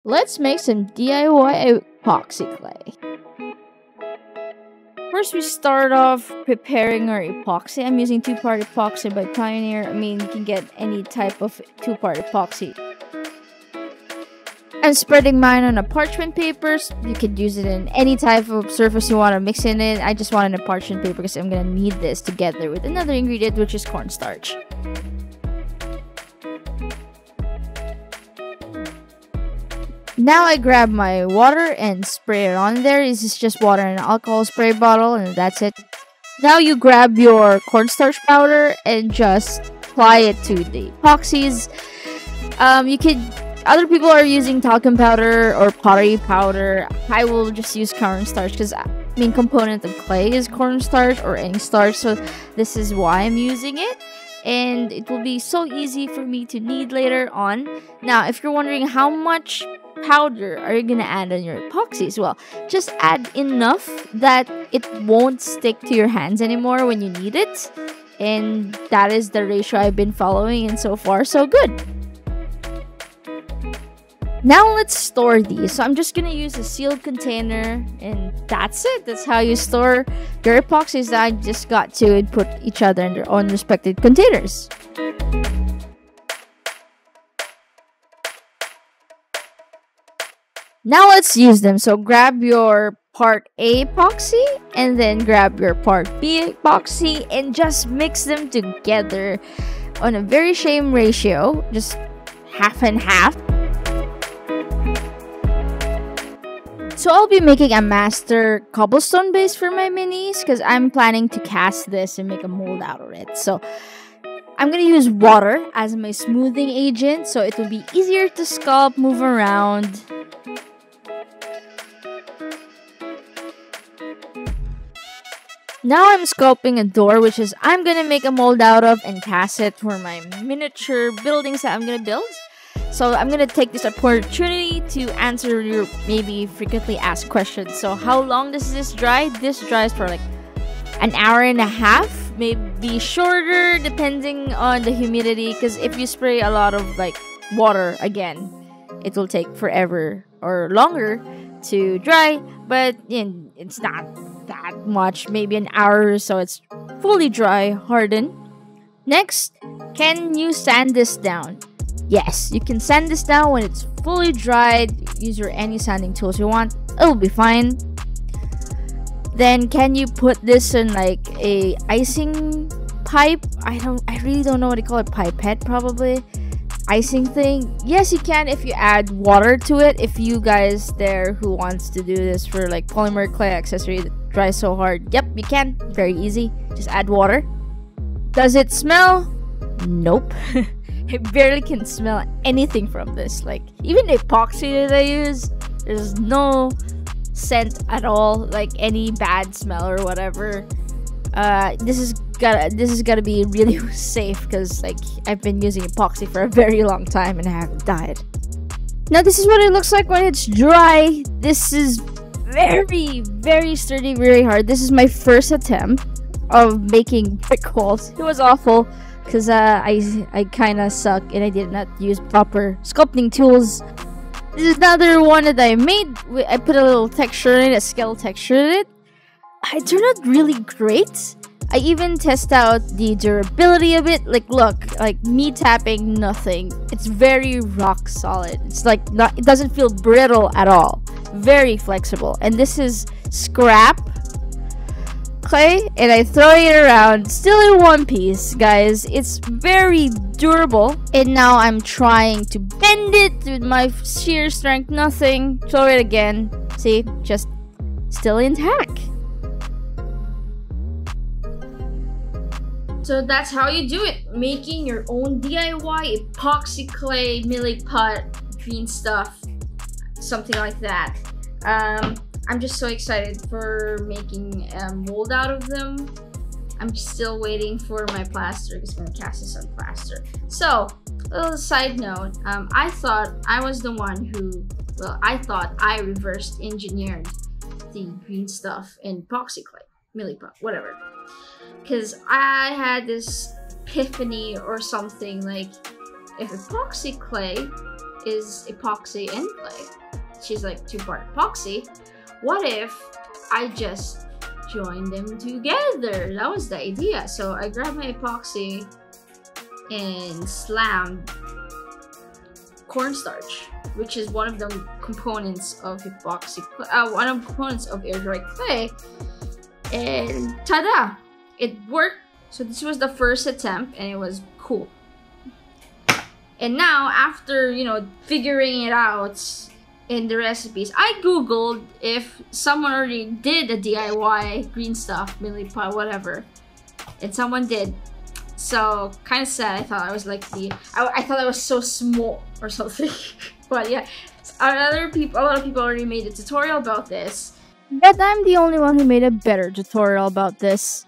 Let's make some DIY epoxy clay. First, we start off preparing our epoxy. I'm using 2-part epoxy by Pioneer. I mean, you can get any type of 2-part epoxy. I'm spreading mine on a parchment paper. You could use it in any type of surface you want to mix in it. I just wanted a parchment paper because I'm going to need this together with another ingredient, which is cornstarch. Now I grab my water and spray it on there. This is just water in an alcohol spray bottle, and that's it. Now you grab your cornstarch powder and just apply it to the epoxies. Other people are using talcum powder or pottery powder. I will just use cornstarch because the main component of clay is cornstarch or any starch, so this is why I'm using it. And it will be so easy for me to knead later on. Now, if you're wondering how much powder are you gonna add on your epoxies, well, just add enough that it won't stick to your hands anymore when you knead it. And that is the ratio I've been following, and so far so good. Now let's store these. So I'm just gonna use a sealed container, and that's it. That's how you store your epoxies that I just got to and put each other in their own respective containers. Now let's use them. So grab your part A epoxy and then grab your part B epoxy and just mix them together on a very same ratio, just half and half. So I'll be making a master cobblestone base for my minis because I'm planning to cast this and make a mold out of it. So I'm going to use water as my smoothing agent so it will be easier to sculpt, move around. Now I'm sculpting a door, which is I'm going to make a mold out of and cast it for my miniature buildings that I'm going to build. So I'm going to take this opportunity to answer your maybe frequently asked questions. So how long does this dry? This dries for like an hour and a half, maybe shorter depending on the humidity. Because if you spray a lot of like water, again, it will take forever or longer to dry. But it's not that much, maybe an hour or so. It's fully dry, hardened. Next, can you sand this down? Yes, you can sand this down when it's fully dried. Use your any sanding tools you want. It'll be fine. Then can you put this in like a icing pipe? I really don't know what to call it. Pipette probably. Icing thing. Yes, you can if you add water to it. If you guys there who wants to do this for like polymer clay accessory that dries so hard. Yep, you can. Very easy. Just add water. Does it smell? Nope. I barely can smell anything from this. Like, even the epoxy that I use, there's no scent at all, like any bad smell or whatever. This is gotta be really safe because like I've been using epoxy for a very long time and I haven't died. Now this is what it looks like when it's dry. This is very, very sturdy, very hard. This is my first attempt of making brick walls. It was awful. Because I kind of suck and I did not use proper sculpting tools. This is another one that I made. I put a little texture in it, a scale texture in it. It turned out really great. I even test out the durability of it. Like, look, like me tapping, nothing. It's very rock solid. It's like it doesn't feel brittle at all. Very flexible. And this is scrap clay, and I throw it around, still in one piece, guys. It's very durable. And now I'm trying to bend it with my sheer strength. Nothing. Throw it again. See, just still intact. So that's how you do it. Making your own DIY epoxy clay, milliput, Greenstuff, something like that. I'm just so excited for making a mold out of them. I'm still waiting for my plaster because I'm gonna cast this on plaster. So, a little side note, I thought I was the one who, well, I thought I reversed engineered the Greenstuff in epoxy clay, milliput, whatever. Because I had this epiphany or something like, if epoxy clay is epoxy and clay. She's like 2-part epoxy. What if I just join them together? That was the idea. So I grabbed my epoxy and slammed cornstarch, which is one of the components of epoxy, one of the components of air dry clay, and tada! It worked. So this was the first attempt, and it was cool. And now, after, you know, figuring it out in the recipes, I googled if someone already did a DIY Greenstuff Milliput, whatever, and someone did. So kind of sad. I thought I was like I thought I was so small or something. But yeah, a lot of people already made a tutorial about this. But I'm the only one who made a better tutorial about this.